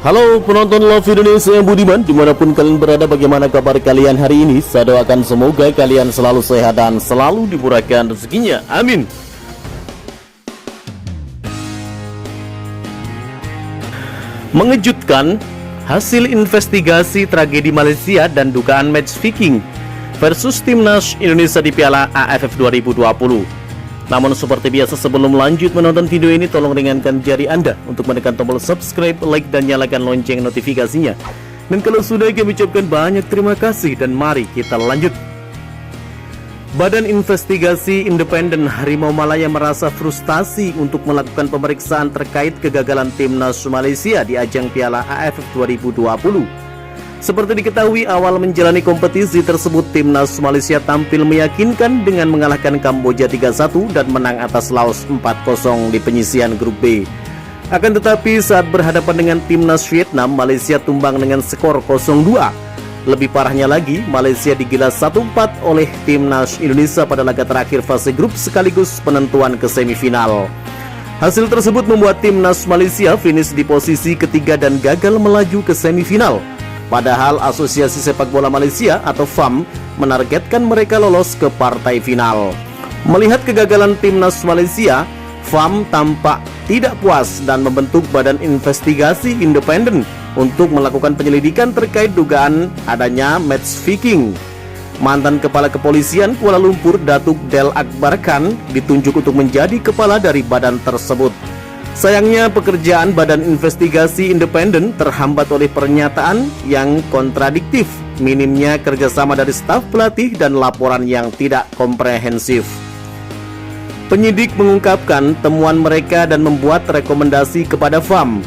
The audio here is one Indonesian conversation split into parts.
Halo penonton Love Indonesia yang budiman, dimanapun kalian berada, bagaimana kabar kalian hari ini? Saya doakan semoga kalian selalu sehat dan selalu dimurahkan rezekinya, amin. Mengejutkan, hasil investigasi tragedi Malaysia dan dugaan match fixing versus Timnas Indonesia di Piala AFF 2020. Namun seperti biasa, sebelum lanjut menonton video ini, tolong ringankan jari Anda untuk menekan tombol subscribe, like, dan nyalakan lonceng notifikasinya. Dan kalau sudah, kami ucapkan banyak terima kasih dan mari kita lanjut. Badan Investigasi Independen Harimau Malaya merasa frustasi untuk melakukan pemeriksaan terkait kegagalan Timnas Malaysia di ajang Piala AFF 2020. Seperti diketahui, awal menjalani kompetisi tersebut, Timnas Malaysia tampil meyakinkan dengan mengalahkan Kamboja 3-1 dan menang atas Laos 4-0 di penyisihan grup B. Akan tetapi saat berhadapan dengan Timnas Vietnam, Malaysia tumbang dengan skor 0-2. Lebih parahnya lagi, Malaysia digilas 1-4 oleh Timnas Indonesia pada laga terakhir fase grup sekaligus penentuan ke semifinal. Hasil tersebut membuat Timnas Malaysia finish di posisi ketiga dan gagal melaju ke semifinal. Padahal Asosiasi Sepak Bola Malaysia atau FAM menargetkan mereka lolos ke partai final. Melihat kegagalan Timnas Malaysia, FAM tampak tidak puas dan membentuk badan investigasi independen untuk melakukan penyelidikan terkait dugaan adanya match fixing. Mantan Kepala Kepolisian Kuala Lumpur, Datuk Del Akbar Khan, ditunjuk untuk menjadi kepala dari badan tersebut. Sayangnya pekerjaan badan investigasi independen terhambat oleh pernyataan yang kontradiktif, minimnya kerjasama dari staf pelatih dan laporan yang tidak komprehensif. Penyidik mengungkapkan temuan mereka dan membuat rekomendasi kepada FAM.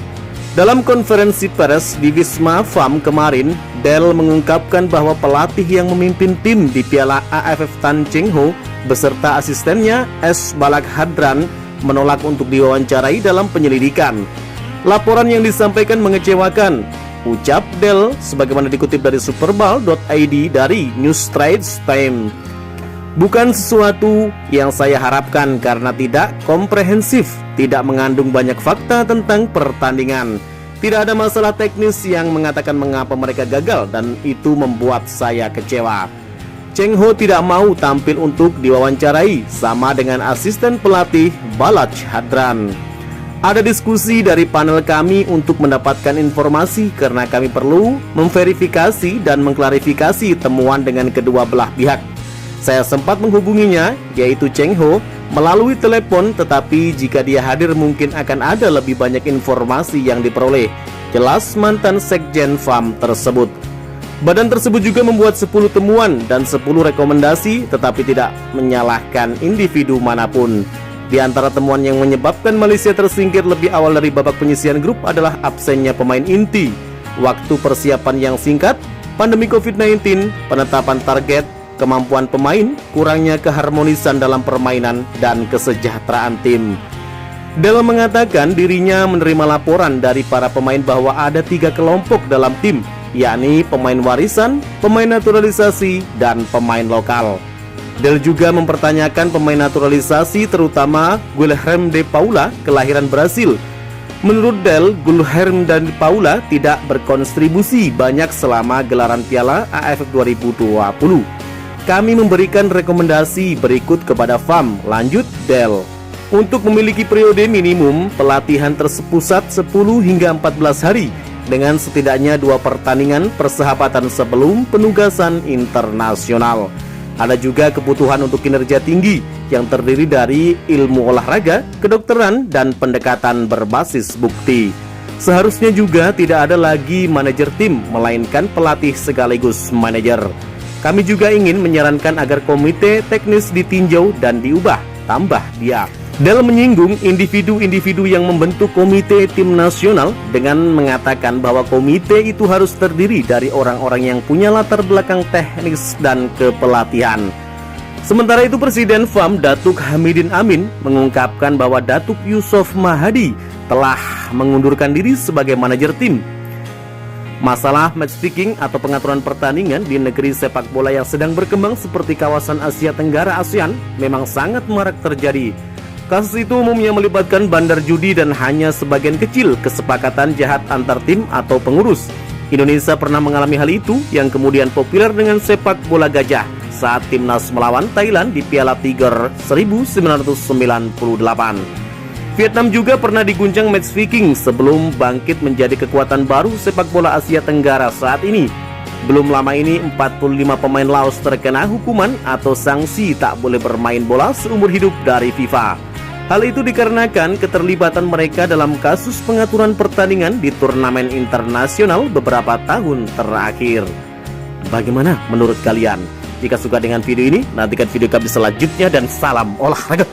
Dalam konferensi pers di Wisma FAM kemarin, Del mengungkapkan bahwa pelatih yang memimpin tim di Piala AFF Tan Cheng Ho beserta asistennya S. Balak Hadran menolak untuk diwawancarai dalam penyelidikan. Laporan yang disampaikan mengecewakan, ucap Del sebagaimana dikutip dari superball.id dari News Straits Time. Bukan sesuatu yang saya harapkan karena tidak komprehensif, tidak mengandung banyak fakta tentang pertandingan. Tidak ada masalah teknis yang mengatakan mengapa mereka gagal dan itu membuat saya kecewa. Cheng Ho tidak mau tampil untuk diwawancarai, sama dengan asisten pelatih Balak Hadran. Ada diskusi dari panel kami untuk mendapatkan informasi karena kami perlu memverifikasi dan mengklarifikasi temuan dengan kedua belah pihak. Saya sempat menghubunginya, yaitu Cheng Ho, melalui telepon, tetapi jika dia hadir mungkin akan ada lebih banyak informasi yang diperoleh, jelas mantan Sekjen FAM tersebut. Badan tersebut juga membuat 10 temuan dan 10 rekomendasi, tetapi tidak menyalahkan individu manapun. Di antara temuan yang menyebabkan Malaysia tersingkir lebih awal dari babak penyisihan grup adalah absennya pemain inti, waktu persiapan yang singkat, pandemi COVID-19, penetapan target, kemampuan pemain, kurangnya keharmonisan dalam permainan, dan kesejahteraan tim. Del mengatakan dirinya menerima laporan dari para pemain bahwa ada 3 kelompok dalam tim, yakni pemain warisan, pemain naturalisasi, dan pemain lokal. Del juga mempertanyakan pemain naturalisasi, terutama Guilherme de Paula, kelahiran Brasil. Menurut Del, Guilherme de Paula tidak berkontribusi banyak selama gelaran Piala AFF 2020. Kami memberikan rekomendasi berikut kepada FAM, lanjut Del. Untuk memiliki periode minimum pelatihan terpusat 10 hingga 14 hari dengan setidaknya 2 pertandingan persahabatan sebelum penugasan internasional. Ada juga kebutuhan untuk kinerja tinggi yang terdiri dari ilmu olahraga, kedokteran, dan pendekatan berbasis bukti. Seharusnya juga tidak ada lagi manajer tim, melainkan pelatih sekaligus manajer. Kami juga ingin menyarankan agar komite teknis ditinjau dan diubah, tambah dia. Del menyinggung individu-individu yang membentuk komite tim nasional dengan mengatakan bahwa komite itu harus terdiri dari orang-orang yang punya latar belakang teknis dan kepelatihan. Sementara itu Presiden FAM Datuk Hamidin Amin mengungkapkan bahwa Datuk Yusof Mahadi telah mengundurkan diri sebagai manajer tim. Masalah match fixing atau pengaturan pertandingan di negeri sepak bola yang sedang berkembang seperti kawasan Asia Tenggara ASEAN memang sangat marak terjadi. Kasus itu umumnya melibatkan bandar judi dan hanya sebagian kecil kesepakatan jahat antar tim atau pengurus. Indonesia pernah mengalami hal itu yang kemudian populer dengan sepak bola gajah saat timnas melawan Thailand di Piala Tiger 1998. Vietnam juga pernah diguncang match fixing sebelum bangkit menjadi kekuatan baru sepak bola Asia Tenggara saat ini. Belum lama ini 45 pemain Laos terkena hukuman atau sanksi tak boleh bermain bola seumur hidup dari FIFA. Hal itu dikarenakan keterlibatan mereka dalam kasus pengaturan pertandingan di turnamen internasional beberapa tahun terakhir. Bagaimana menurut kalian? Jika suka dengan video ini, nantikan video kami selanjutnya dan salam olahraga.